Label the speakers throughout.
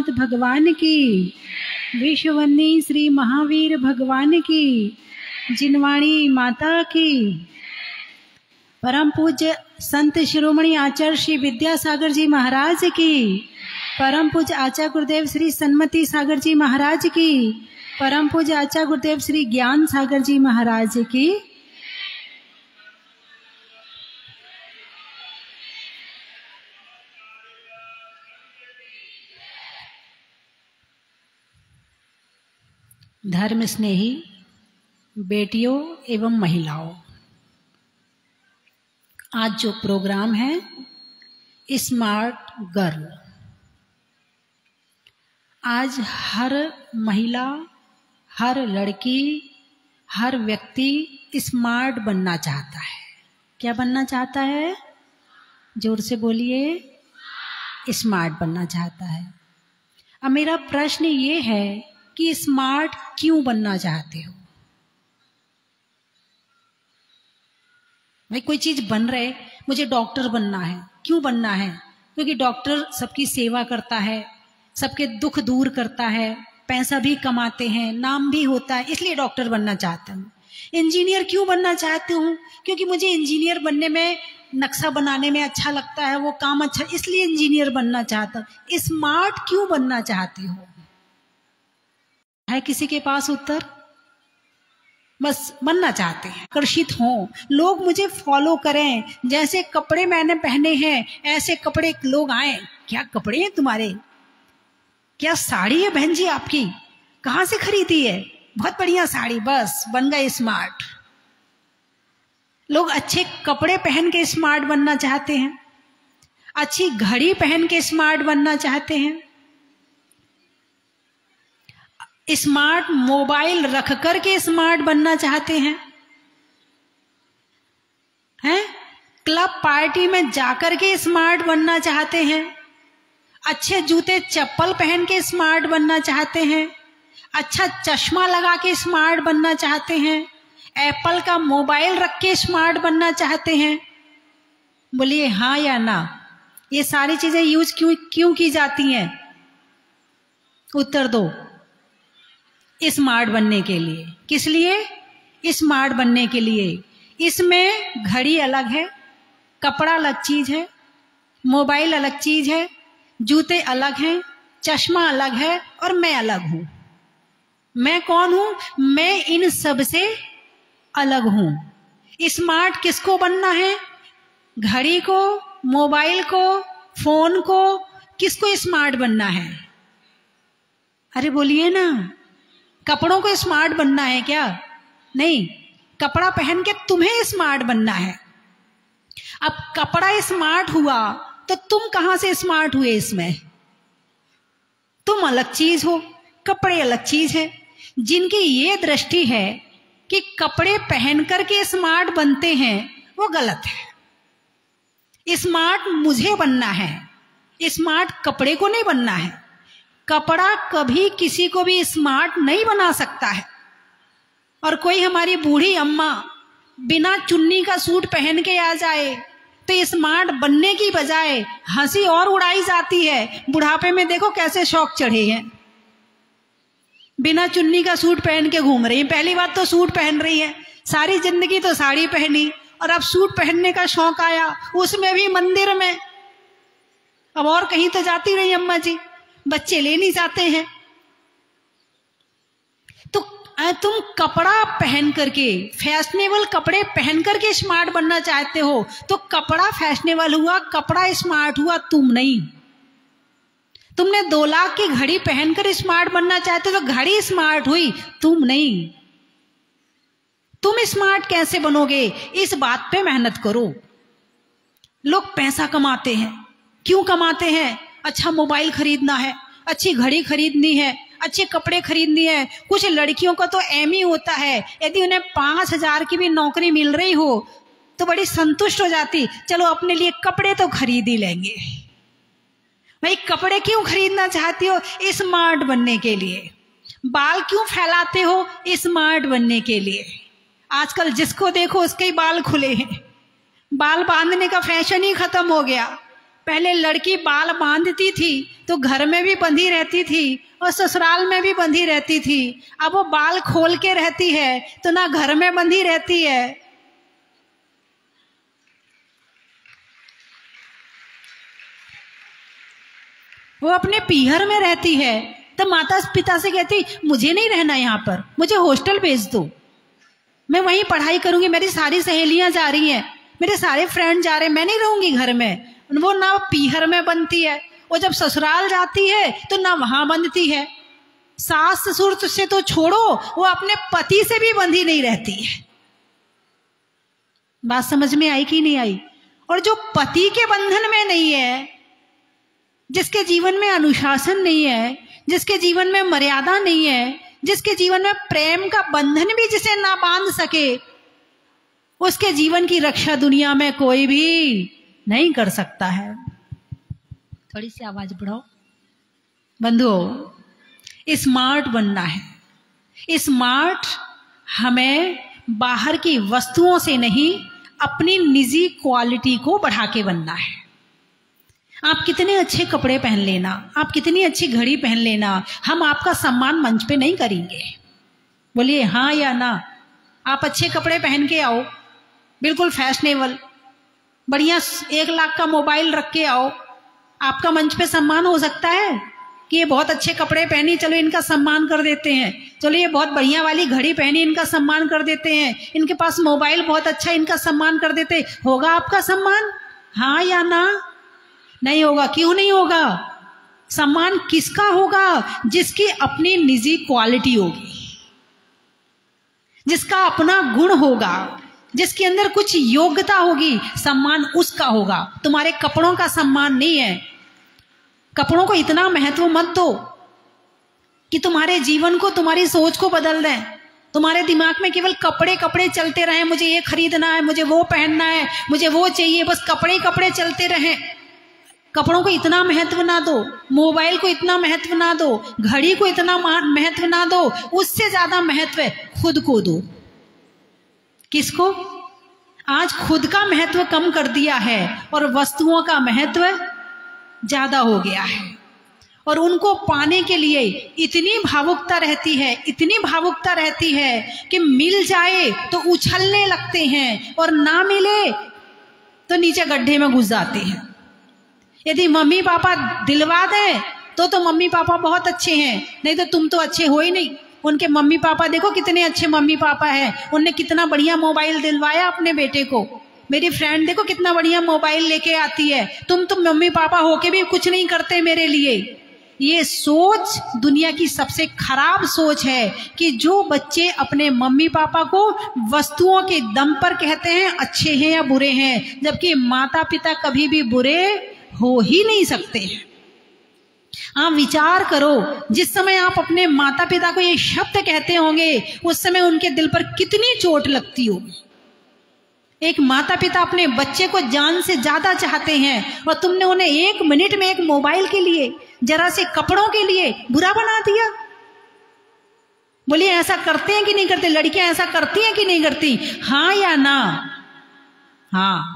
Speaker 1: भोलेनाथ भगवान की, विश्ववंदी श्री महावीर भगवान की, जिनवाणी माता की, परम पूज्य संत शिरोमणि आचार्य श्री विद्यासागर जी महाराज की, परम पूज्य आचार्य गुरुदेव श्री सन्मति सागर जी महाराज की, परम पूज्य आचार्य गुरुदेव श्री ज्ञान सागर जी महाराज की, धर्म स्नेही बेटियों एवं महिलाओं, आज जो प्रोग्राम है स्मार्ट गर्ल, आज हर महिला, हर लड़की, हर व्यक्ति स्मार्ट बनना चाहता है। क्या बनना चाहता है? जोर से बोलिए। स्मार्ट बनना चाहता है। अब मेरा प्रश्न ये है कि स्मार्ट क्यों बनना चाहते हो? भाई कोई चीज बन रहे, मुझे डॉक्टर बनना है। क्यों बनना है? क्योंकि डॉक्टर सबकी सेवा करता है, सबके दुख दूर करता है, पैसा भी कमाते हैं, नाम भी होता है, इसलिए डॉक्टर बनना चाहता हूँ। इंजीनियर क्यों बनना चाहती हूँ? क्योंकि मुझे इंजीनियर बनने में, नक्शा बनाने में अच्छा लगता है, वो काम अच्छा, इसलिए इंजीनियर बनना चाहता हूँ। स्मार्ट क्यों बनना चाहती हो? है किसी के पास उत्तर? बस बनना चाहते हैं, आकर्षित हों, लोग मुझे फॉलो करें, जैसे कपड़े मैंने पहने हैं ऐसे कपड़े लोग आए। क्या कपड़े हैं तुम्हारे? क्या साड़ी है बहन जी आपकी? कहाँ से खरीदी है? बहुत बढ़िया साड़ी। बस बन गए स्मार्ट। लोग अच्छे कपड़े पहन के स्मार्ट बनना चाहते हैं, अच्छी घड़ी पहन के स्मार्ट बनना चाहते हैं, स्मार्ट मोबाइल रख कर के स्मार्ट बनना चाहते हैं, क्लब पार्टी में जाकर के स्मार्ट बनना चाहते हैं, अच्छे जूते चप्पल पहन के स्मार्ट बनना चाहते हैं, अच्छा चश्मा लगा के स्मार्ट बनना चाहते हैं, एप्पल का मोबाइल रख के स्मार्ट बनना चाहते हैं। बोलिए हाँ या ना। ये सारी चीजें यूज क्यों की जाती हैं? उत्तर दो। स्मार्ट बनने के लिए। किस लिए? स्मार्ट बनने के लिए। इसमें घड़ी अलग है, कपड़ा अलग चीज है, मोबाइल अलग चीज है, जूते अलग हैं, चश्मा अलग है और मैं अलग हूं। मैं कौन हूं? मैं इन सब से अलग हूं। स्मार्ट किसको बनना है? घड़ी को, मोबाइल को, फोन को, किसको स्मार्ट बनना है? अरे बोलिए ना। कपड़ों को स्मार्ट बनना है क्या? नहीं, कपड़ा पहन के तुम्हें स्मार्ट बनना है। अब कपड़ा स्मार्ट हुआ तो तुम कहां से स्मार्ट हुए? इसमें तुम अलग चीज हो, कपड़े अलग चीज है। जिनकी ये दृष्टि है कि कपड़े पहन करके स्मार्ट बनते हैं, वो गलत है। स्मार्ट मुझे बनना है, स्मार्ट कपड़े को नहीं बनना है। कपड़ा कभी किसी को भी स्मार्ट नहीं बना सकता है। और कोई हमारी बूढ़ी अम्मा बिना चुन्नी का सूट पहन के आ जाए तो स्मार्ट बनने की बजाय हंसी और उड़ाई जाती है। बुढ़ापे में देखो कैसे शौक चढ़े हैं, बिना चुन्नी का सूट पहन के घूम रही है। पहली बात तो सूट पहन रही है, सारी जिंदगी तो साड़ी पहनी और अब सूट पहनने का शौक आया, उसमें भी मंदिर में। अब और कहीं तो जाती नहीं अम्मा जी, बच्चे ले नहीं जाते हैं। तो तुम कपड़ा पहन करके, फैशनेबल कपड़े पहन करके स्मार्ट बनना चाहते हो, तो कपड़ा फैशनेबल हुआ, कपड़ा स्मार्ट हुआ, तुम नहीं। तुमने 2 लाख की घड़ी पहनकर स्मार्ट बनना चाहते हो तो घड़ी स्मार्ट हुई, तुम नहीं। तुम स्मार्ट कैसे बनोगे? इस बात पे मेहनत करो। लोग पैसा कमाते हैं, क्यों कमाते हैं? अच्छा मोबाइल खरीदना है, अच्छी घड़ी खरीदनी है, अच्छे कपड़े खरीदनी है। कुछ लड़कियों का तो एम ही होता है, यदि उन्हें 5,000 की भी नौकरी मिल रही हो तो बड़ी संतुष्ट हो जाती, चलो अपने लिए कपड़े तो खरीद ही लेंगे। भाई कपड़े क्यों खरीदना चाहती हो? स्मार्ट बनने के लिए। बाल क्यों फैलाते हो? स्मार्ट बनने के लिए। आजकल जिसको देखो उसके ही बाल खुले हैं, बाल बांधने का फैशन ही खत्म हो गया। पहले लड़की बाल बांधती थी तो घर में भी बंधी रहती थी और ससुराल में भी बंधी रहती थी। अब वो बाल खोल के रहती है तो ना घर में बंधी रहती है, वो अपने पीहर में रहती है। तो माता पिता से कहती मुझे नहीं रहना यहाँ पर, मुझे हॉस्टल भेज दो, मैं वहीं पढ़ाई करूंगी, मेरी सारी सहेलियां जा रही हैं, मेरे सारे फ्रेंड जा रहे हैं, मैं नहीं रहूंगी घर में। वो ना पीहर में बनती है, वो जब ससुराल जाती है तो ना वहां बंधती है। सास ससुर से तो छोड़ो, वो अपने पति से भी बंधी नहीं रहती है। बात समझ में आई कि नहीं आई? और जो पति के बंधन में नहीं है, जिसके जीवन में अनुशासन नहीं है, जिसके जीवन में मर्यादा नहीं है, जिसके जीवन में प्रेम का बंधन भी जिसे ना बांध सके, उसके जीवन की रक्षा दुनिया में कोई भी नहीं कर सकता है। थोड़ी सी आवाज बढ़ाओ बंधुओं, स्मार्ट बनना है। स्मार्ट हमें बाहर की वस्तुओं से नहीं, अपनी निजी क्वालिटी को बढ़ा के बनना है। आप कितने अच्छे कपड़े पहन लेना, आप कितनी अच्छी घड़ी पहन लेना, हम आपका सम्मान मंच पे नहीं करेंगे। बोलिए हाँ या ना। आप अच्छे कपड़े पहन के आओ, बिल्कुल फैशनेबल, बढ़िया 1 लाख का मोबाइल रख के आओ, आपका मंच पे सम्मान हो सकता है कि ये बहुत अच्छे कपड़े पहनी, चलो इनका सम्मान कर देते हैं, चलो ये बहुत बढ़िया वाली घड़ी पहनी, इनका सम्मान कर देते हैं, इनके पास मोबाइल बहुत अच्छा, इनका सम्मान कर देते। होगा आपका सम्मान? हाँ या ना? नहीं होगा। क्यों नहीं होगा? सम्मान किसका होगा? जिसकी अपनी निजी क्वालिटी होगी, जिसका अपना गुण होगा, जिसके अंदर कुछ योग्यता होगी, सम्मान उसका होगा। तुम्हारे कपड़ों का सम्मान नहीं है। कपड़ों को इतना महत्व मत दो कि तुम्हारे जीवन को, तुम्हारी सोच को बदल दें। तुम्हारे दिमाग में केवल कपड़े कपड़े चलते रहे, मुझे ये खरीदना है, मुझे वो पहनना है, मुझे वो चाहिए, बस कपड़े कपड़े चलते रहे। कपड़ों को इतना महत्व ना दो, मोबाइल को इतना महत्व ना दो, घड़ी को इतना महत्व ना दो। उससे ज्यादा महत्व खुद को दो। किसको? आज खुद का महत्व कम कर दिया है और वस्तुओं का महत्व ज्यादा हो गया है, और उनको पाने के लिए इतनी भावुकता रहती है, इतनी भावुकता रहती है कि मिल जाए तो उछलने लगते हैं और ना मिले तो नीचे गड्ढे में घुस जाते हैं। यदि मम्मी पापा दिलवा दें तो मम्मी पापा बहुत अच्छे हैं, नहीं तो तुम तो अच्छे हो ही नहीं। उनके मम्मी पापा देखो कितने अच्छे मम्मी पापा हैं, उनने कितना बढ़िया मोबाइल दिलवाया अपने बेटे को। मेरी फ्रेंड देखो कितना बढ़िया मोबाइल लेके आती है, तुम तो मम्मी पापा होके भी कुछ नहीं करते मेरे लिए। ये सोच दुनिया की सबसे खराब सोच है कि जो बच्चे अपने मम्मी पापा को वस्तुओं के दम पर कहते हैं अच्छे हैं या बुरे हैं, जबकि माता पिता कभी भी बुरे हो ही नहीं सकते हैं। आप विचार करो, जिस समय आप अपने माता पिता को ये शब्द कहते होंगे उस समय उनके दिल पर कितनी चोट लगती होगी। एक माता पिता अपने बच्चे को जान से ज्यादा चाहते हैं और तुमने उन्हें 1 मिनट में एक मोबाइल के लिए, जरा से कपड़ों के लिए बुरा बना दिया। बोलिए ऐसा करते हैं कि नहीं करते? लड़कियां ऐसा करती हैं कि नहीं करती? हाँ या ना? हाँ।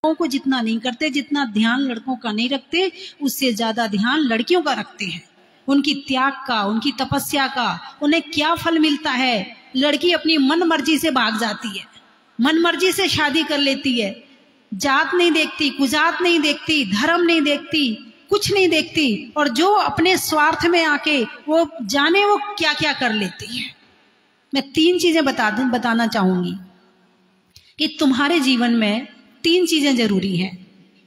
Speaker 1: को जितना नहीं करते, जितना ध्यान लड़कों का नहीं रखते, उससे ज्यादा ध्यान लड़कियों का रखते हैं। उनकी त्याग का, उनकी तपस्या का उन्हें क्या फल मिलता है? लड़की अपनी मन मर्जी से भाग जाती है, मन मर्जी से शादी कर लेती है, जात नहीं देखती, कुजात नहीं देखती, धर्म नहीं देखती, कुछ नहीं देखती, और जो अपने स्वार्थ में आके वो जाने वो क्या क्या कर लेती है। मैं 3 चीजें बताना चाहूंगी कि तुम्हारे जीवन में 3 चीजें जरूरी हैं।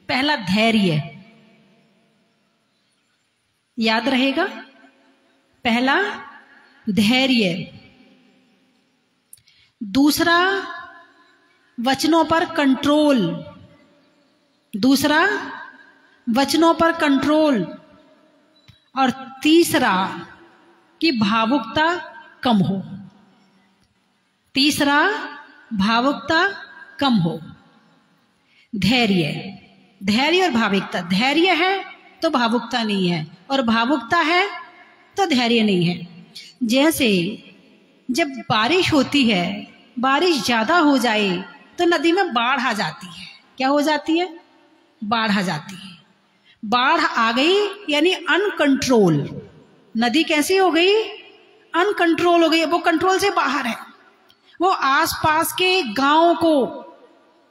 Speaker 1: पहला धैर्य, याद रहेगा, पहला धैर्य। दूसरा वचनों पर कंट्रोल, दूसरा वचनों पर कंट्रोल, और तीसरा कि भावुकता कम हो। तीसरा भावुकता कम हो। धैर्य, धैर्य और भावुकता, धैर्य है तो भावुकता नहीं है, और भावुकता है तो धैर्य नहीं है। जैसे जब बारिश होती है, बारिश ज्यादा हो जाए तो नदी में बाढ़ आ जाती है। क्या हो जाती है? बाढ़ आ जाती है। बाढ़ आ गई यानी अनकंट्रोल, नदी कैसी हो गई? अनकंट्रोल हो गई, वो कंट्रोल से बाहर है। वो आसपास के गांवों को,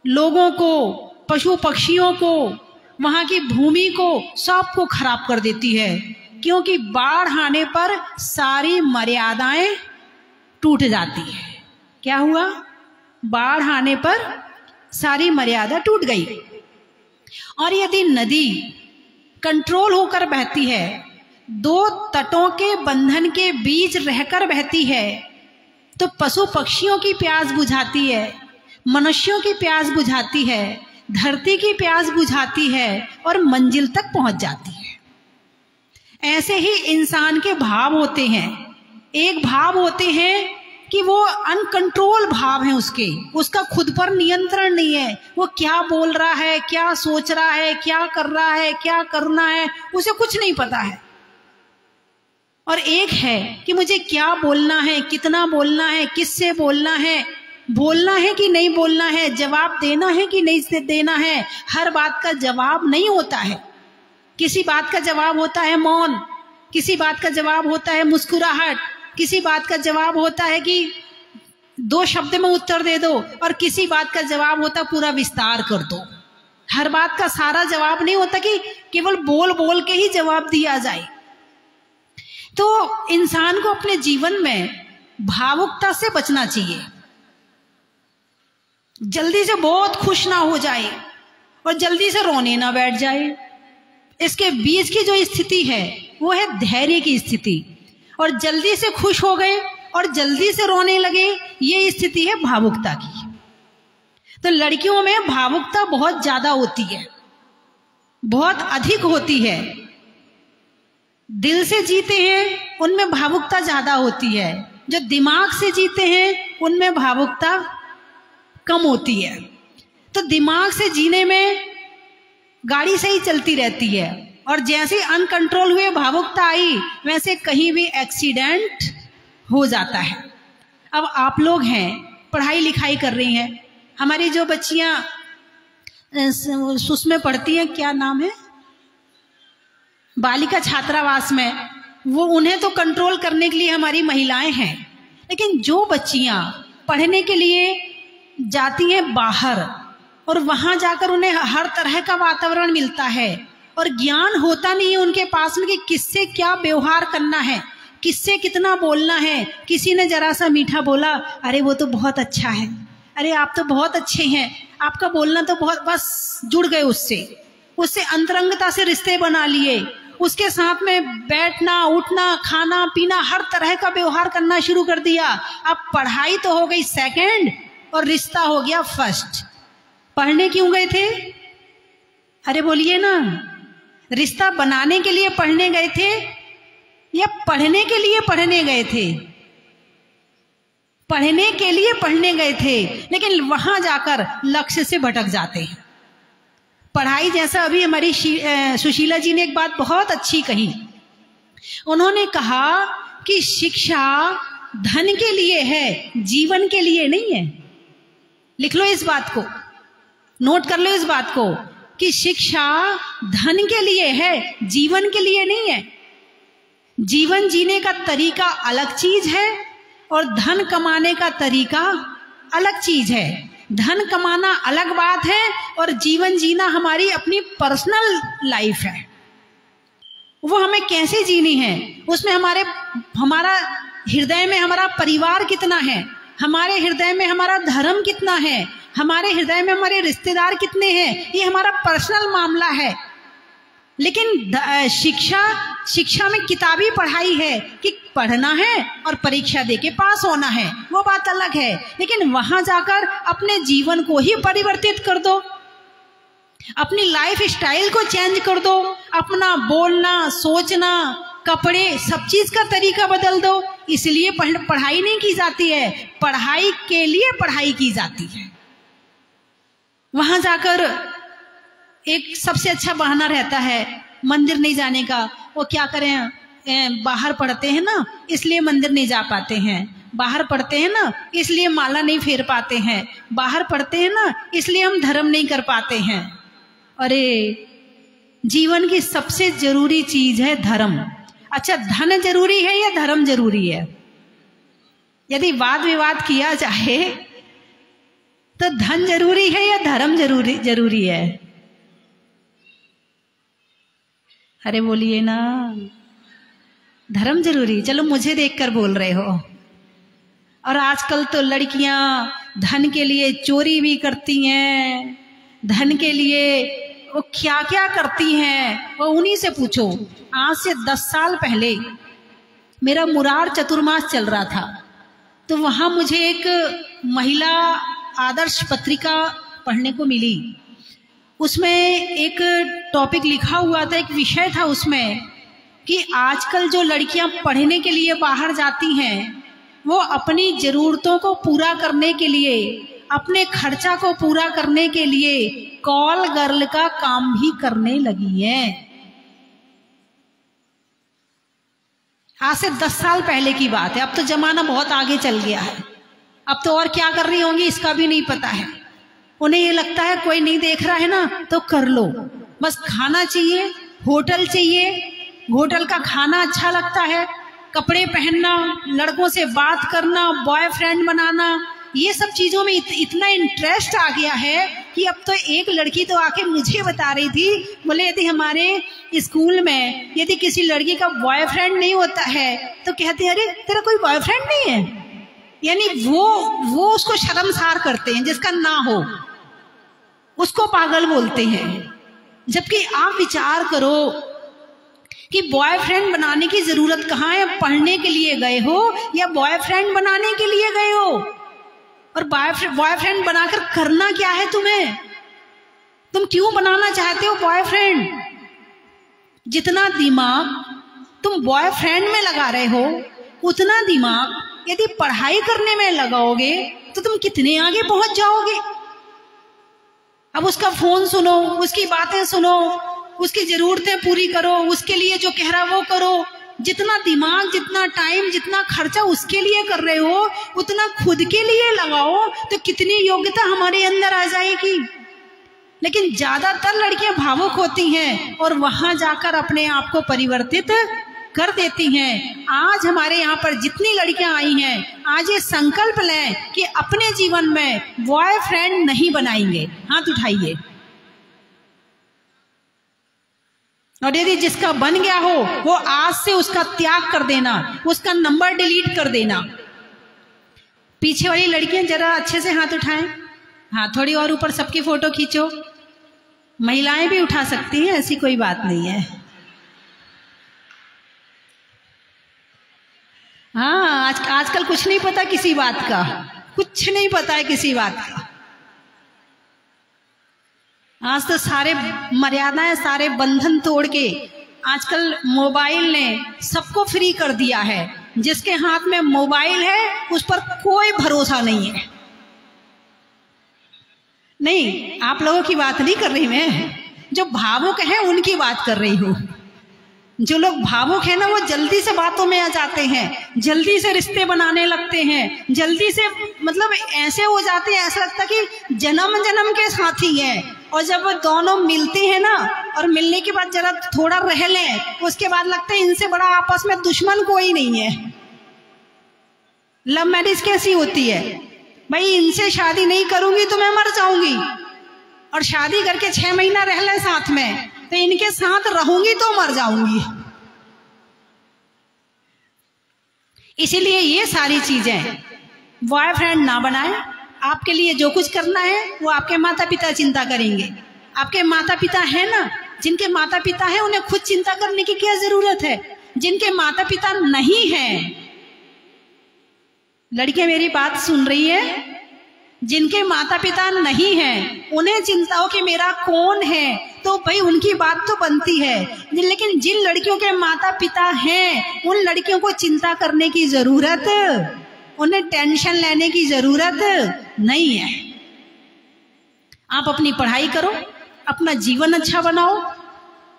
Speaker 1: लोगों को, पशु पक्षियों को, वहां की भूमि को, सबको खराब कर देती है, क्योंकि बाढ़ आने पर सारी मर्यादाएं टूट जाती है। क्या हुआ? बाढ़ आने पर सारी मर्यादा टूट गई। और यदि नदी कंट्रोल होकर बहती है, दो तटों के बंधन के बीच रहकर बहती है, तो पशु पक्षियों की प्यास बुझाती है, मनुष्यों की प्यास बुझाती है, धरती की प्यास बुझाती है और मंजिल तक पहुंच जाती है। ऐसे ही इंसान के भाव होते हैं। एक भाव होते हैं कि वो अनकंट्रोल भाव है, उसका खुद पर नियंत्रण नहीं है। वो क्या बोल रहा है, क्या सोच रहा है, क्या कर रहा है, क्या करना है, उसे कुछ नहीं पता है। और एक है कि मुझे क्या बोलना है, कितना बोलना है, किससे बोलना है कि नहीं बोलना है, जवाब देना है कि नहीं देना है। हर बात का जवाब नहीं होता है। किसी बात का जवाब होता है मौन, किसी बात का जवाब होता है मुस्कुराहट, किसी बात का जवाब होता है कि 2 शब्द में उत्तर दे दो, और किसी बात का जवाब होता पूरा विस्तार कर दो। हर बात का सारा जवाब नहीं होता कि केवल बोल बोल के ही जवाब दिया जाए। तो इंसान को अपने जीवन में भावुकता से बचना चाहिए। जल्दी से बहुत खुश ना हो जाए और जल्दी से रोने ना बैठ जाए। इसके बीच की जो स्थिति है वो है धैर्य की स्थिति। और जल्दी से खुश हो गए और जल्दी से रोने लगे, ये स्थिति है भावुकता की। तो लड़कियों में भावुकता बहुत ज्यादा होती है, बहुत अधिक होती है। दिल से जीते हैं उनमें भावुकता ज्यादा होती है, जो दिमाग से जीते हैं उनमें भावुकता कम होती है। तो दिमाग से जीने में गाड़ी सही चलती रहती है, और जैसे अनकंट्रोल हुए भावुकता आई, वैसे कहीं भी एक्सीडेंट हो जाता है। अब आप लोग हैं, पढ़ाई लिखाई कर रही हैं, हमारी जो बच्चियां उसमें पढ़ती हैं, क्या नाम है, बालिका छात्रावास में, वो उन्हें तो कंट्रोल करने के लिए हमारी महिलाएं हैं। लेकिन जो बच्चियां पढ़ने के लिए जाती हैं बाहर, और वहां जाकर उन्हें हर तरह का वातावरण मिलता है, और ज्ञान होता नहीं है उनके पास में कि किससे क्या व्यवहार करना है, किससे कितना बोलना है। किसी ने जरा सा मीठा बोला, अरे वो तो बहुत अच्छा है, अरे आप तो बहुत अच्छे हैं, आपका बोलना तो बहुत, बस जुड़ गए उससे अंतरंगता से रिश्ते बना लिए, उसके साथ में बैठना, उठना, खाना पीना, हर तरह का व्यवहार करना शुरू कर दिया। अब पढ़ाई तो हो गई सेकंड और रिश्ता हो गया फर्स्ट। पढ़ने क्यों गए थे? अरे बोलिए ना, रिश्ता बनाने के लिए पढ़ने गए थे या पढ़ने के लिए पढ़ने गए थे? पढ़ने के लिए पढ़ने गए थे, लेकिन वहां जाकर लक्ष्य से भटक जाते हैं। पढ़ाई, जैसा अभी हमारी सुशीला जी ने एक बात बहुत अच्छी कही, उन्होंने कहा कि शिक्षा धन के लिए है, जीवन के लिए नहीं है। लिख लो इस बात को, नोट कर लो इस बात को कि शिक्षा धन के लिए है, जीवन के लिए नहीं है। जीवन जीने का तरीका अलग चीज है और धन कमाने का तरीका अलग चीज है। धन कमाना अलग बात है और जीवन जीना हमारी अपनी पर्सनल लाइफ है। वो हमें कैसे जीनी है, उसमें हमारा हृदय में हमारा परिवार कितना है, हमारे हृदय में हमारा धर्म कितना है, हमारे हृदय में हमारे रिश्तेदार कितने हैं, ये हमारा पर्सनल मामला है। लेकिन शिक्षा में किताबी पढ़ाई है कि पढ़ना है और परीक्षा देके पास होना है, वो बात अलग है। लेकिन वहां जाकर अपने जीवन को ही परिवर्तित कर दो। अपनी लाइफ स्टाइल को चेंज कर दो, अपना बोलना, सोचना, कपड़े, सब चीज का तरीका बदल दो। इसलिए पढ़ाई नहीं की जाती है, पढ़ाई के लिए पढ़ाई की जाती है। वहां जाकर एक सबसे अच्छा बहाना रहता है मंदिर नहीं जाने का। वो क्या करें, बाहर पढ़ते हैं ना इसलिए मंदिर नहीं जा पाते हैं, बाहर पढ़ते हैं ना इसलिए माला नहीं फेर पाते हैं, बाहर पढ़ते हैं ना इसलिए हम धर्म नहीं कर पाते हैं। अरे जीवन की सबसे जरूरी चीज है धर्म। अच्छा, धन जरूरी है या धर्म जरूरी है? यदि वाद विवाद किया जाए तो धन जरूरी है या धर्म जरूरी है? अरे बोलिए ना, धर्म जरूरी। चलो मुझे देखकर बोल रहे हो। और आजकल तो लड़कियां धन के लिए चोरी भी करती हैं, धन के लिए वो क्या क्या करती हैं, वो उन्हीं से पूछो। आज से 10 साल पहले मेरा मुरार चतुर्मास चल रहा था, तो वहां मुझे एक महिला आदर्श पत्रिका पढ़ने को मिली। उसमें एक टॉपिक लिखा हुआ था, एक विषय था उसमें कि आजकल जो लड़कियां पढ़ने के लिए बाहर जाती हैं वो अपनी जरूरतों को पूरा करने के लिए, अपने खर्चा को पूरा करने के लिए कॉल गर्ल का काम भी करने लगी है। आज से 10 साल पहले की बात है। अब तो जमाना बहुत आगे चल गया है, अब तो और क्या कर रही होंगी इसका भी नहीं पता है। उन्हें ये लगता है कोई नहीं देख रहा है ना तो कर लो, बस खाना चाहिए, होटल चाहिए, होटल का खाना अच्छा लगता है, कपड़े पहनना, लड़कों से बात करना, बॉयफ्रेंड बनाना, ये सब चीजों में इतना इंटरेस्ट आ गया है कि अब तो एक लड़की तो आके मुझे बता रही थी, बोले यदि हमारे स्कूल में यदि किसी लड़की का बॉयफ्रेंड नहीं होता है तो कहते हैं अरे तेरा कोई बॉयफ्रेंड नहीं है। यानी वो उसको शर्मसार करते हैं, जिसका ना हो उसको पागल बोलते हैं। जबकि आप विचार करो कि बॉयफ्रेंड बनाने की जरूरत कहाँ है? पढ़ने के लिए गए हो या बॉयफ्रेंड बनाने के लिए गए हो? और बॉयफ्रेंड बनाकर करना क्या है तुम्हें? तुम क्यों बनाना चाहते हो बॉयफ्रेंड? जितना दिमाग तुम बॉयफ्रेंड में लगा रहे हो उतना दिमाग यदि पढ़ाई करने में लगाओगे तो तुम कितने आगे पहुंच जाओगे। अब उसका फोन सुनो, उसकी बातें सुनो, उसकी जरूरतें पूरी करो, उसके लिए जो कह रहा वो करो। जितना दिमाग, जितना टाइम, जितना खर्चा उसके लिए कर रहे हो उतना खुद के लिए लगाओ तो कितनी योग्यता हमारे अंदर आ जाएगी। लेकिन ज्यादातर लड़कियां भावुक होती हैं और वहां जाकर अपने आप को परिवर्तित कर देती हैं। आज हमारे यहाँ पर जितनी लड़कियां आई हैं, आज ये संकल्प लें कि अपने जीवन में बॉयफ्रेंड नहीं बनाएंगे। हाथ उठाइए। और यदि जिसका बन गया हो वो आज से उसका त्याग कर देना, उसका नंबर डिलीट कर देना। पीछे वाली लड़कियां जरा अच्छे से हाथ उठाएं। हाँ, थोड़ी और ऊपर सबकी फोटो खींचो। महिलाएं भी उठा सकती हैं, ऐसी कोई बात नहीं है। हाँ, आजकल कुछ नहीं पता किसी बात का, कुछ नहीं पता है किसी बात का। आज तो सारे मर्यादाएं, सारे बंधन तोड़ के आजकल मोबाइल ने सबको फ्री कर दिया है। जिसके हाथ में मोबाइल है उस पर कोई भरोसा नहीं है। नहीं, आप लोगों की बात नहीं कर रही मैं, जो भावुक हैं उनकी बात कर रही हूं। जो लोग भावुक हैं ना वो जल्दी से बातों में आ जाते हैं, जल्दी से रिश्ते बनाने लगते हैं, जल्दी से मतलब ऐसे हो जाते हैं, ऐसा लगता कि जन्म जन्म के साथी हैं। और जब वो दोनों मिलते हैं ना और मिलने के बाद जरा थोड़ा रह लें, उसके बाद लगता है इनसे बड़ा आपस में दुश्मन कोई नहीं है। लव मैरिज कैसी होती है? भाई इनसे शादी नहीं करूंगी तो मैं मर जाऊंगी, और शादी करके 6 महीना रह लें साथ में तो इनके साथ रहूंगी तो मर जाऊंगी। इसीलिए ये सारी चीजें बॉयफ्रेंड ना बनाए। आपके लिए जो कुछ करना है वो आपके माता पिता चिंता करेंगे। आपके माता पिता है ना, जिनके माता पिता है उन्हें खुद चिंता करने की क्या जरूरत है। जिनके माता पिता नहीं हैं, लड़कियां मेरी बात सुन रही है, जिनके माता पिता नहीं हैं उन्हें चिंता हो कि मेरा कौन है, तो भाई उनकी बात तो बनती है। लेकिन जिन लड़कियों के माता पिता हैं उन लड़कियों को चिंता करने की जरूरत, उन्हें टेंशन लेने की जरूरत नहीं है। आप अपनी पढ़ाई करो, अपना जीवन अच्छा बनाओ,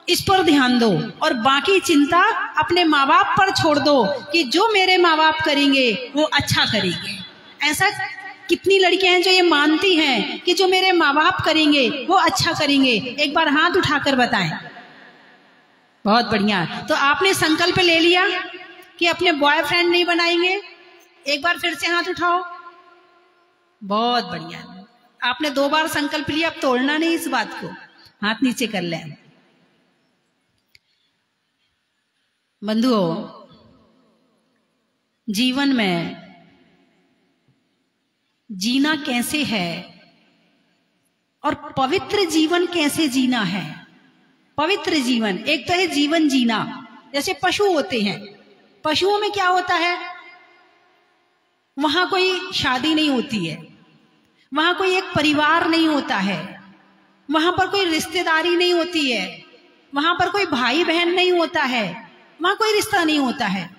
Speaker 1: इस पर ध्यान दो, और बाकी चिंता अपने माँ बाप पर छोड़ दो कि जो मेरे माँ बाप करेंगे वो अच्छा करेंगे। ऐसा कितनी लड़कियां हैं जो ये मानती हैं कि जो मेरे माँ बाप करेंगे वो अच्छा करेंगे? एक बार हाथ उठाकर बताएं। बहुत बढ़िया। तो आपने संकल्प ले लिया कि अपने बॉयफ्रेंड नहीं बनाएंगे? एक बार फिर से हाथ उठाओ। बहुत बढ़िया। आपने 2 बार संकल्प लिया, अब तोड़ना नहीं इस बात को। हाथ नीचे कर लें। बंधुओं, जीवन में जीना कैसे है और पवित्र जीवन कैसे जीना है? पवित्र जीवन एक तो है जीवन जीना। जैसे पशु होते हैं, पशुओं में क्या होता है, वहां कोई शादी नहीं होती है, वहां कोई एक परिवार नहीं होता है, वहां पर कोई रिश्तेदारी नहीं होती है, वहां पर कोई भाई बहन नहीं होता है, वहां कोई रिश्ता नहीं होता है।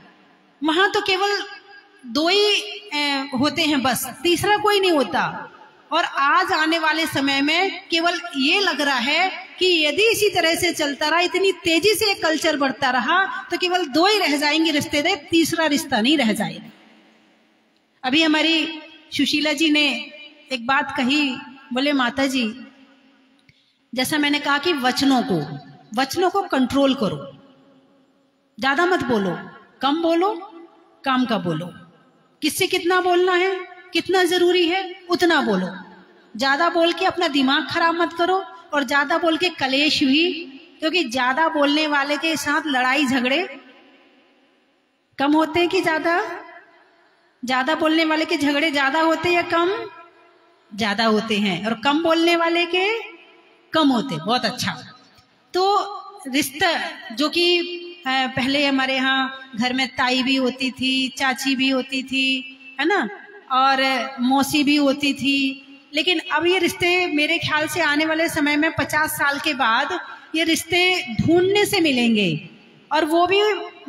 Speaker 1: वहां तो केवल 2 ही होते हैं बस, तीसरा कोई नहीं होता। और आज आने वाले समय में केवल ये लग रहा है कि यदि इसी तरह से चलता रहा, इतनी तेजी से कल्चर बढ़ता रहा, तो केवल 2 ही रह जाएंगे रिश्तेदार, तीसरा रिश्ता नहीं रह जाएगा। अभी हमारी सुशीला जी ने एक बात कही, बोले माता जी, जैसा मैंने कहा कि वचनों को कंट्रोल करो, ज्यादा मत बोलो, कम बोलो, काम का बोलो। किससे कितना बोलना है, कितना जरूरी है उतना बोलो। ज्यादा बोल के अपना दिमाग खराब मत करो, और ज्यादा बोल के कलेश भी, क्योंकि ज्यादा बोलने वाले के साथ लड़ाई झगड़े कम होते हैं कि ज्यादा बोलने वाले के झगड़े ज्यादा होते हैं या कम? ज्यादा होते हैं। और कम बोलने वाले के कम होते। बहुत अच्छा। तो रिश्ता जो कि पहले हमारे यहाँ घर में ताई भी होती थी, चाची भी होती थी, है ना, और मौसी भी होती थी, लेकिन अब ये रिश्ते मेरे ख्याल से आने वाले समय में 50 साल के बाद ये रिश्ते ढूंढने से मिलेंगे, और वो भी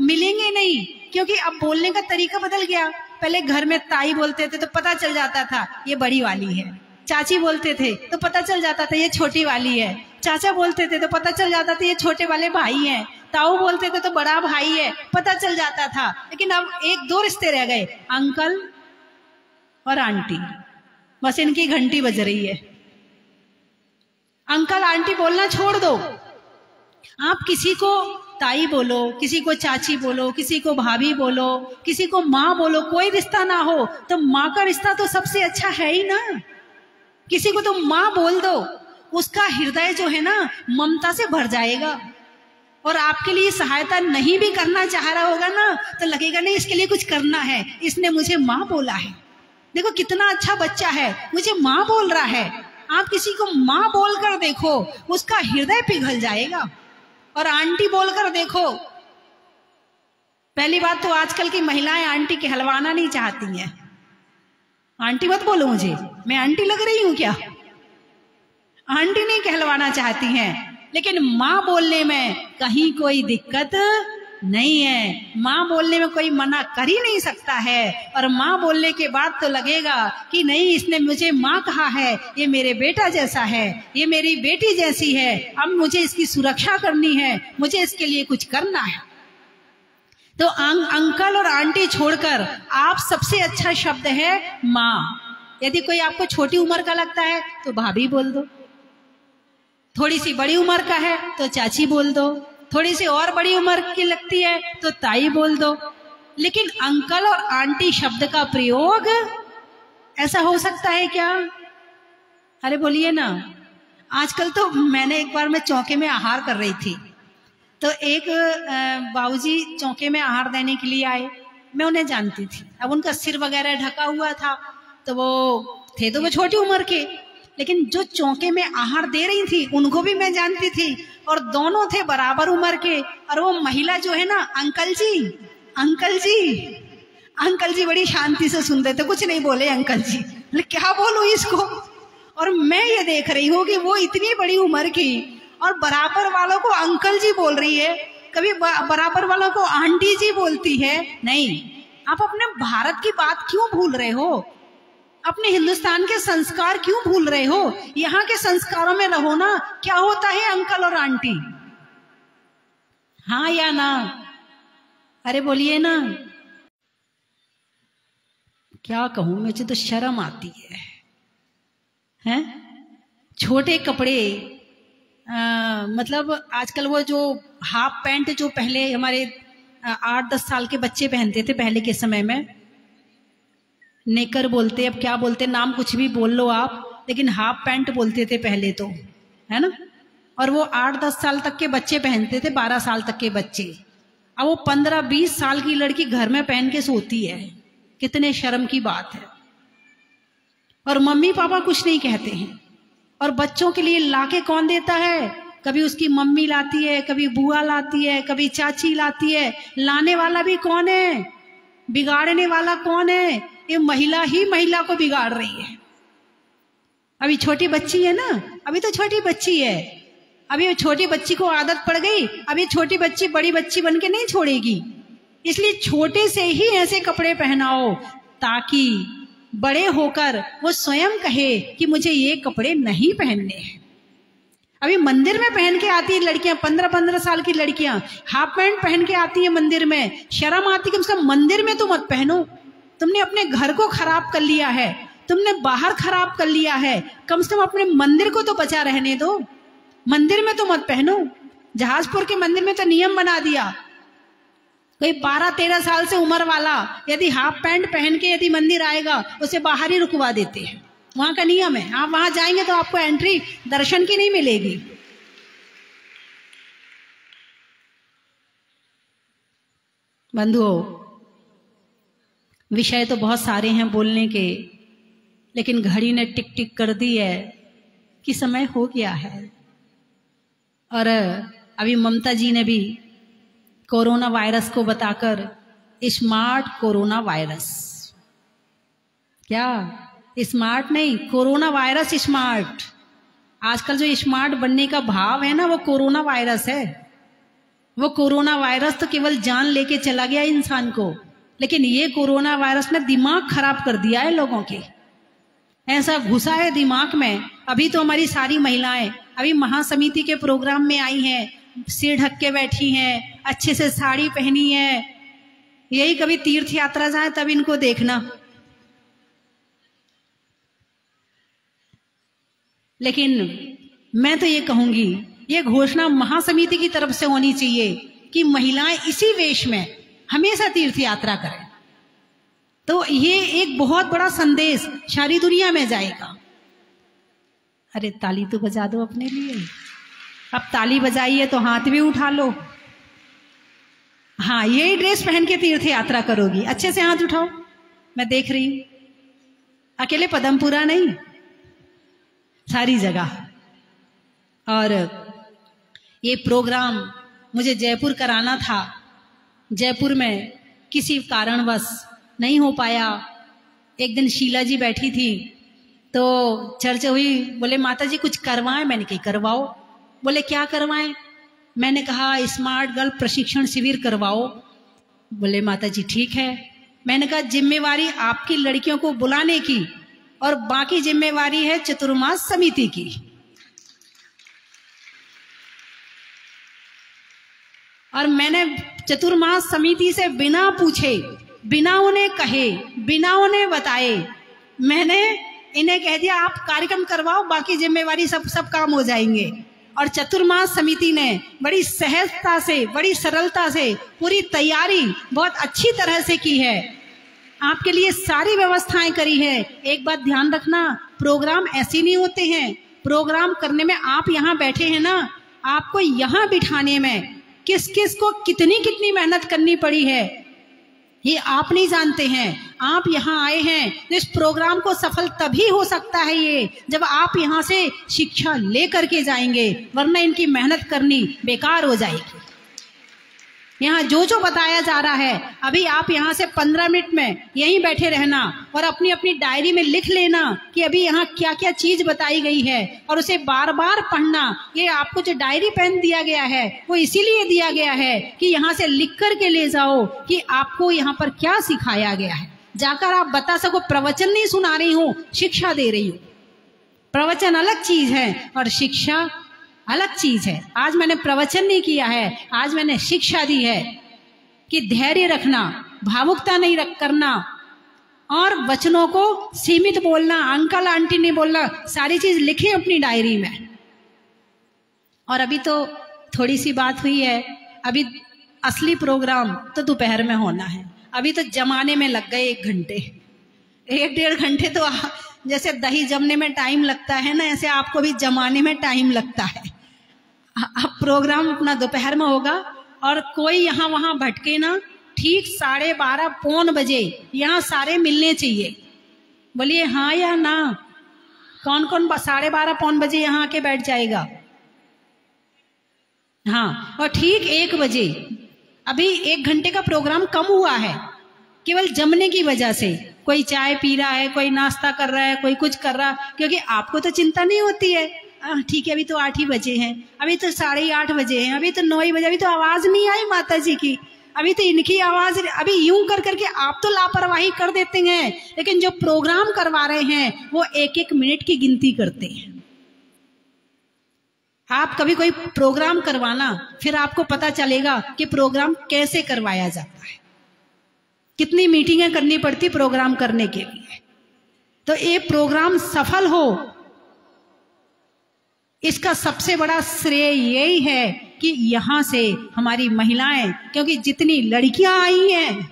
Speaker 1: मिलेंगे नहीं, क्योंकि अब बोलने का तरीका बदल गया। पहले घर में ताई बोलते थे तो पता चल जाता था ये बड़ी वाली है, चाची बोलते थे तो पता चल जाता था ये छोटी वाली है, चाचा बोलते थे तो पता चल जाता था ये छोटे वाले भाई हैं, ताऊ बोलते थे तो बड़ा भाई है, पता चल जाता था। लेकिन अब 1-2 रिश्ते रह गए, अंकल और आंटी, बस इनकी घंटी बज रही है। अंकल आंटी बोलना छोड़ दो। आप किसी को ताई बोलो, किसी को चाची बोलो, किसी को भाभी बोलो, किसी को माँ बोलो, कोई रिश्ता ना हो तो माँ का रिश्ता तो सबसे अच्छा है ही ना। किसी को तो माँ बोल दो, उसका हृदय जो है ना ममता से भर जाएगा, और आपके लिए सहायता नहीं भी करना चाह रहा होगा ना तो लगेगा नहीं इसके लिए कुछ करना है, इसने मुझे माँ बोला है, देखो कितना अच्छा बच्चा है, मुझे माँ बोल रहा है। आप किसी को माँ बोलकर देखो, उसका हृदय पिघल जाएगा। और आंटी बोलकर देखो, पहली बात तो आजकल की महिलाएं आंटी कहलवाना नहीं चाहती हैं। आंटी मत बोलो मुझे, मैं आंटी लग रही हूं क्या? आंटी नहीं कहलवाना चाहती हैं, लेकिन माँ बोलने में कहीं कोई दिक्कत नहीं है। माँ बोलने में कोई मना कर ही नहीं सकता है, और माँ बोलने के बाद तो लगेगा कि नहीं इसने मुझे माँ कहा है, ये मेरे बेटा जैसा है, ये मेरी बेटी जैसी है, अब मुझे इसकी सुरक्षा करनी है, मुझे इसके लिए कुछ करना है। तो अंकल और आंटी छोड़कर आप सबसे अच्छा शब्द है माँ। यदि कोई आपको छोटी उम्र का लगता है तो भाभी बोल दो, थोड़ी सी बड़ी उम्र का है तो चाची बोल दो, थोड़ी सी और बड़ी उम्र की लगती है तो ताई बोल दो। लेकिन अंकल और आंटी शब्द का प्रयोग ऐसा हो सकता है क्या? अरे बोलिए ना। आजकल तो मैंने एक बार मैं चौके में आहार कर रही थी, तो एक बाबूजी चौके में आहार देने के लिए आए। मैं उन्हें जानती थी, अब उनका सिर वगैरह ढका हुआ था, तो वो थे तो वो छोटी उम्र के, लेकिन जो चौके में आहार दे रही थी उनको भी मैं जानती थी, और दोनों थे बराबर उम्र के। और वो महिला जो है ना, अंकल जी अंकल जी अंकल जी, बड़ी शांति से सुनते थे, कुछ नहीं बोले अंकल जी, क्या बोलूं इसको। और मैं ये देख रही हूँ कि वो इतनी बड़ी उम्र की और बराबर वालों को अंकल जी बोल रही है, कभी बराबर वालों को आंटी जी बोलती है। नहीं, आप अपने भारत की बात क्यों भूल रहे हो? अपने हिंदुस्तान के संस्कार क्यों भूल रहे हो? यहाँ के संस्कारों में रहो ना। क्या होता है अंकल और आंटी? हाँ या ना? अरे बोलिए ना। क्या कहूं, मुझे तो शर्म आती है। हैं? छोटे कपड़े, मतलब आजकल वो जो हाफ पैंट जो पहले हमारे 8-10 साल के बच्चे पहनते थे पहले के समय में, नेकर बोलते, अब क्या बोलते, नाम कुछ भी बोल लो आप, लेकिन हाफ पैंट बोलते थे पहले तो, है ना। और वो 8-10 साल तक के बच्चे पहनते थे, 12 साल तक के बच्चे। अब वो 15-20 साल की लड़की घर में पहन के सोती है। कितने शर्म की बात है। और मम्मी पापा कुछ नहीं कहते हैं। और बच्चों के लिए लाके कौन देता है? कभी उसकी मम्मी लाती है, कभी बुआ लाती है, कभी चाची लाती है। लाने वाला भी कौन है? बिगाड़ने वाला कौन है? ये महिला ही महिला को बिगाड़ रही है। अभी छोटी बच्ची है ना, अभी तो छोटी बच्ची है, अभी छोटी बच्ची को आदत पड़ गई, अभी छोटी बच्ची बड़ी बच्ची बन के नहीं छोड़ेगी। इसलिए छोटे से ही ऐसे कपड़े पहनाओ ताकि बड़े होकर वो स्वयं कहे कि मुझे ये कपड़े नहीं पहनने हैं। अभी मंदिर में पहन के आती है लड़कियां, 15-15 साल की लड़कियां हाफ पैंट पहन के आती है मंदिर में। शर्म आती कि उसका मंदिर में तो मत पहनो। तुमने अपने घर को खराब कर लिया है, तुमने बाहर खराब कर लिया है, कम से कम अपने मंदिर को तो बचा रहने दो। मंदिर में तो मत पहनो। जहाजपुर के मंदिर में तो नियम बना दिया, कोई 12-13 साल से उम्र वाला यदि हाफ पैंट पहन के यदि मंदिर आएगा उसे बाहर ही रुकवा देते हैं। वहां का नियम है। आप वहां जाएंगे तो आपको एंट्री दर्शन की नहीं मिलेगी। बंधुओं, विषय तो बहुत सारे हैं बोलने के, लेकिन घड़ी ने टिक टिक कर दी है कि समय हो गया है। और अभी ममता जी ने भी कोरोना वायरस को बताकर स्मार्ट कोरोना वायरस, क्या स्मार्ट नहीं, कोरोना वायरस स्मार्ट। आजकल जो स्मार्ट बनने का भाव है ना, वो कोरोना वायरस है। वो कोरोना वायरस तो केवल जान लेके चला गया इंसान को, लेकिन ये कोरोना वायरस ने दिमाग खराब कर दिया है लोगों के। ऐसा घुसा है दिमाग में। अभी तो हमारी सारी महिलाएं अभी महासमिति के प्रोग्राम में आई हैं, सिर ढक के बैठी हैं, अच्छे से साड़ी पहनी है। यही कभी तीर्थ यात्रा जाए तब इनको देखना। लेकिन मैं तो ये कहूंगी, ये घोषणा महासमिति की तरफ से होनी चाहिए कि महिलाएं इसी वेश में हमेशा तीर्थ यात्रा करें। तो ये एक बहुत बड़ा संदेश सारी दुनिया में जाएगा। अरे ताली तो बजा दो अपने लिए। अब ताली बजाइए तो हाथ भी उठा लो। हाँ, यही ड्रेस पहन के तीर्थ यात्रा करोगी। अच्छे से हाथ उठाओ, मैं देख रही हूं। अकेले पदमपुरा नहीं, सारी जगह। और ये प्रोग्राम मुझे जयपुर कराना था, जयपुर में किसी कारणवश नहीं हो पाया। एक दिन शीला जी बैठी थी तो चर्चा हुई, बोले माता जी कुछ करवाएं। मैंने कही करवाओ। बोले क्या करवाएं? मैंने कहा स्मार्ट गर्ल प्रशिक्षण शिविर करवाओ। बोले माता जी ठीक है। मैंने कहा जिम्मेवारी आपकी लड़कियों को बुलाने की और बाकी जिम्मेवारी है चतुर्मास समिति की। और मैंने चतुर्मास समिति से बिना पूछे, बिना उन्हें कहे, बिना उन्हें बताए, मैंने इन्हें कह दिया आप कार्यक्रम करवाओ, बाकी जिम्मेवारी सब काम हो जाएंगे। और चतुर्मास समिति ने बड़ी सहजता से, बड़ी सरलता से पूरी तैयारी बहुत अच्छी तरह से की है। आपके लिए सारी व्यवस्थाएं करी है। एक बात ध्यान रखना, प्रोग्राम ऐसे नहीं होते हैं। प्रोग्राम करने में आप यहाँ बैठे हैं ना, आपको यहाँ बिठाने में किस किस को कितनी कितनी मेहनत करनी पड़ी है ये आप नहीं जानते हैं। आप यहाँ आए हैं तो इस प्रोग्राम को सफल तभी हो सकता है ये जब आप यहाँ से शिक्षा ले करके जाएंगे, वरना इनकी मेहनत करनी बेकार हो जाएगी। यहाँ जो बताया जा रहा है, अभी आप यहाँ से 15 मिनट में यहीं बैठे रहना और अपनी अपनी डायरी में लिख लेना कि अभी यहाँ क्या क्या चीज बताई गई है, और उसे बार बार पढ़ना। ये आपको जो डायरी पेन दिया गया है वो इसीलिए दिया गया है कि यहाँ से लिख कर के ले जाओ कि आपको यहाँ पर क्या सिखाया गया है, जाकर आप बता सको। प्रवचन नहीं सुना रही हूँ, शिक्षा दे रही हूँ। प्रवचन अलग चीज है और शिक्षा अलग चीज है। आज मैंने प्रवचन नहीं किया है, आज मैंने शिक्षा दी है कि धैर्य रखना, भावुकता नहीं करना, और वचनों को सीमित बोलना, अंकल आंटी नहीं बोलना, सारी चीज लिखी अपनी डायरी में। और अभी तो थोड़ी सी बात हुई है, अभी असली प्रोग्राम तो दोपहर में होना है। अभी तो जमाने में लग गए 1 घंटे, 1-1.5 घंटे। तो जैसे दही जमने में टाइम लगता है ना, ऐसे आपको भी जमाने में टाइम लगता है। अब प्रोग्राम अपना दोपहर में होगा और कोई यहाँ वहां भटके ना। ठीक 12:30 पौन बजे यहाँ सारे मिलने चाहिए। बोलिए हाँ या ना? कौन कौन 12:30 पौन बजे यहाँ आके बैठ जाएगा? हाँ। और ठीक 1 बजे, अभी 1 घंटे का प्रोग्राम कम हुआ है केवल जमने की वजह से। कोई चाय पी रहा है, कोई नाश्ता कर रहा है, कोई कुछ कर रहा, क्योंकि आपको तो चिंता नहीं होती है। ठीक है, अभी तो 8 ही बजे हैं, अभी तो 8:30 बजे हैं, अभी तो 9 ही बजे, अभी तो आवाज नहीं आई माता जी की, अभी तो इनकी आवाज। अभी यूं कर करके आप तो लापरवाही कर देते हैं, लेकिन जो प्रोग्राम करवा रहे हैं वो 1-1 मिनट की गिनती करते हैं। आप कभी कोई प्रोग्राम करवाना, फिर आपको पता चलेगा कि प्रोग्राम कैसे करवाया जाता है, कितनी मीटिंगें करनी पड़ती प्रोग्राम करने के लिए। तो ये प्रोग्राम सफल हो, इसका सबसे बड़ा श्रेय यही है कि यहां से हमारी महिलाएं, क्योंकि जितनी लड़कियां आई हैं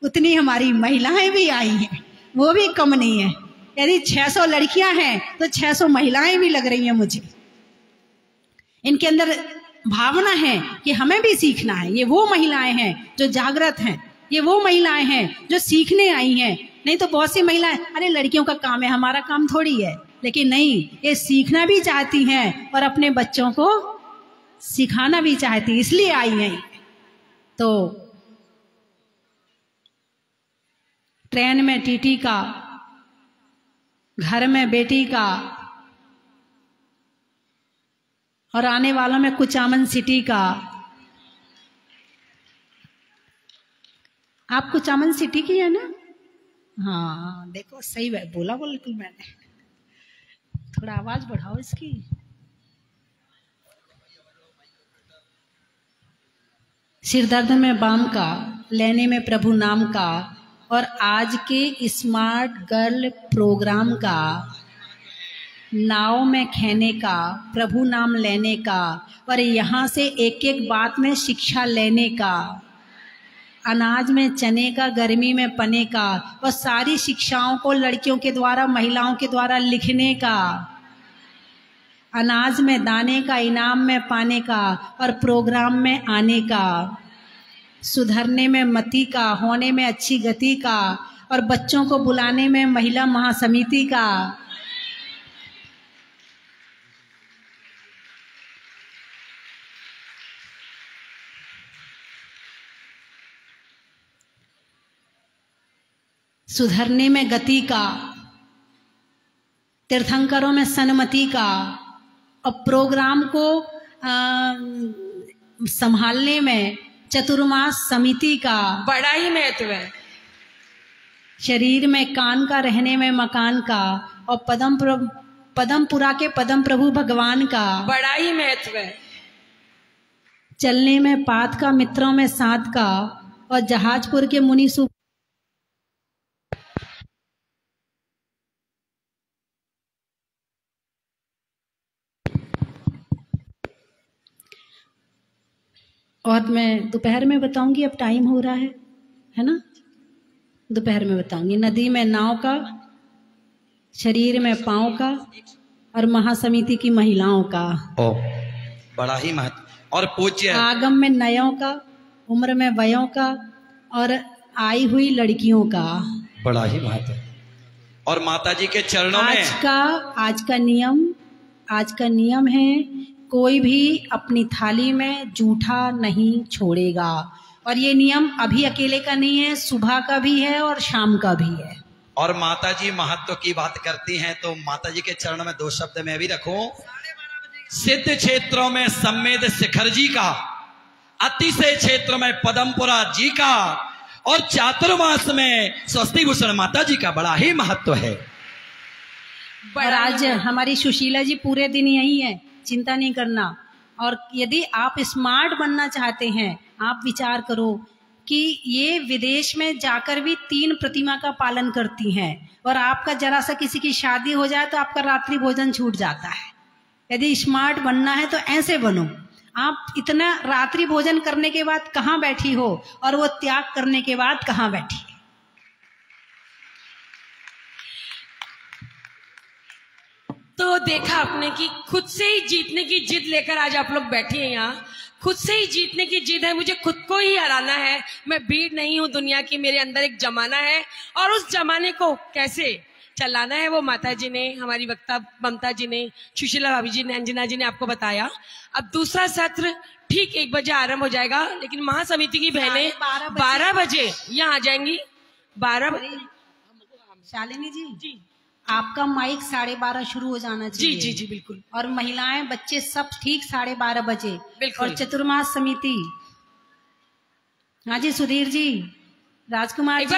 Speaker 1: उतनी हमारी महिलाएं भी आई हैं, वो भी कम नहीं है। यदि 600 लड़कियां हैं तो 600 महिलाएं भी लग रही हैं मुझे। इनके अंदर भावना है कि हमें भी सीखना है। ये वो महिलाएं हैं जो जागृत हैं, ये वो महिलाएं हैं जो सीखने आई हैं। नहीं तो बहुत सी महिलाएं, अरे लड़कियों का काम है, हमारा काम थोड़ी है। लेकिन नहीं, ये सीखना भी चाहती हैं और अपने बच्चों को सिखाना भी चाहती, इसलिए आई हैं। तो ट्रेन में टीटी का, घर में बेटी का, और आने वालों में कुचामन सिटी का। आप कुचामन सिटी की है ना? हाँ, देखो सही बोला बिल्कुल मैंने। थोड़ा आवाज बढ़ाओ इसकी। सिरदर्द में बाम का, लेने में प्रभु नाम का, और आज के स्मार्ट गर्ल प्रोग्राम का, नाव में खेने का, प्रभु नाम लेने का, और यहाँ से एक एक बात में शिक्षा लेने का, अनाज में चने का, गर्मी में पने का, और सारी शिक्षाओं को लड़कियों के द्वारा, महिलाओं के द्वारा लिखने का, अनाज में दाने का, इनाम में पाने का, और प्रोग्राम में आने का, सुधरने में मति का, होने में अच्छी गति का, और बच्चों को बुलाने में महिला महासमिति का। सुधरने में गति का, तीर्थंकरों में सन्मति का, और प्रोग्राम को संभालने में चतुर्मास समिति का।
Speaker 2: बड़ा ही महत्व है।
Speaker 1: शरीर में कान का, रहने में मकान का, और पदमपुरा के पदम प्रभु भगवान का।
Speaker 2: बड़ा ही महत्व है।
Speaker 1: चलने में पात का, मित्रों में साथ का, और जहाजपुर के मुनि सु और मैं दोपहर में बताऊंगी, अब टाइम हो रहा है ना? दोपहर में बताऊंगी। नदी में नाव का, शरीर में पांव का, और महासमिति की महिलाओं का।
Speaker 3: ओ, बड़ा ही महत्व। और पूज्य
Speaker 1: आगम में नयों का, उम्र में वयों का, और आई हुई लड़कियों का।
Speaker 3: बड़ा ही महत्व। और माता जी के चरणों में
Speaker 1: आज का नियम है कोई भी अपनी थाली में जूठा नहीं छोड़ेगा। और ये नियम अभी अकेले का नहीं है, सुबह का भी है और शाम का भी है।
Speaker 3: और माता जी महत्व की बात करती हैं तो माता जी के चरण में 2 शब्द मैं भी रखूं। सिद्ध क्षेत्रों में सम्मेद शिखर जी का, अतिशय क्षेत्र में पदमपुरा जी का, और चातुर्मास में स्वस्ति भूषण माता जी का बड़ा ही महत्व है।
Speaker 1: और आज हमारी सुशीला जी पूरे दिन यही है, चिंता नहीं करना। और यदि आप स्मार्ट बनना चाहते हैं, आप विचार करो कि ये विदेश में जाकर भी 3 प्रतिमा का पालन करती हैं, और आपका जरा सा किसी की शादी हो जाए तो आपका रात्रि भोजन छूट जाता है। यदि स्मार्ट बनना है तो ऐसे बनो। आप इतना रात्रि भोजन करने के बाद कहाँ बैठी हो, और वो त्याग करने के बाद कहाँ बैठी।
Speaker 2: तो देखा आपने कि खुद से ही जीतने की जिद लेकर आज आप लोग बैठे हैं यहाँ। खुद से ही जीतने की जिद है, मुझे खुद को ही हराना है। मैं भीड़ नहीं हूँ दुनिया की, मेरे अंदर एक जमाना है, और उस जमाने को कैसे चलाना है वो माता जी ने, हमारी वक्ता ममता जी ने, सुशीला भाभी जी ने, अंजना जी ने आपको बताया। अब दूसरा सत्र ठीक 1 बजे आरंभ हो जाएगा, लेकिन महासमिति की बहनें 12 बजे यहाँ आ जाएंगी। 12 बजे।
Speaker 1: शालिनी जी, आपका माइक 12:30 शुरू हो जाना चाहिए।
Speaker 2: जी जी जी बिल्कुल।
Speaker 1: और महिलाएं बच्चे सब ठीक 12:30 बजे।
Speaker 2: बिल्कुल।
Speaker 1: और चतुर्मास समिति, हाँ जी सुधीर जी, राजकुमार जी।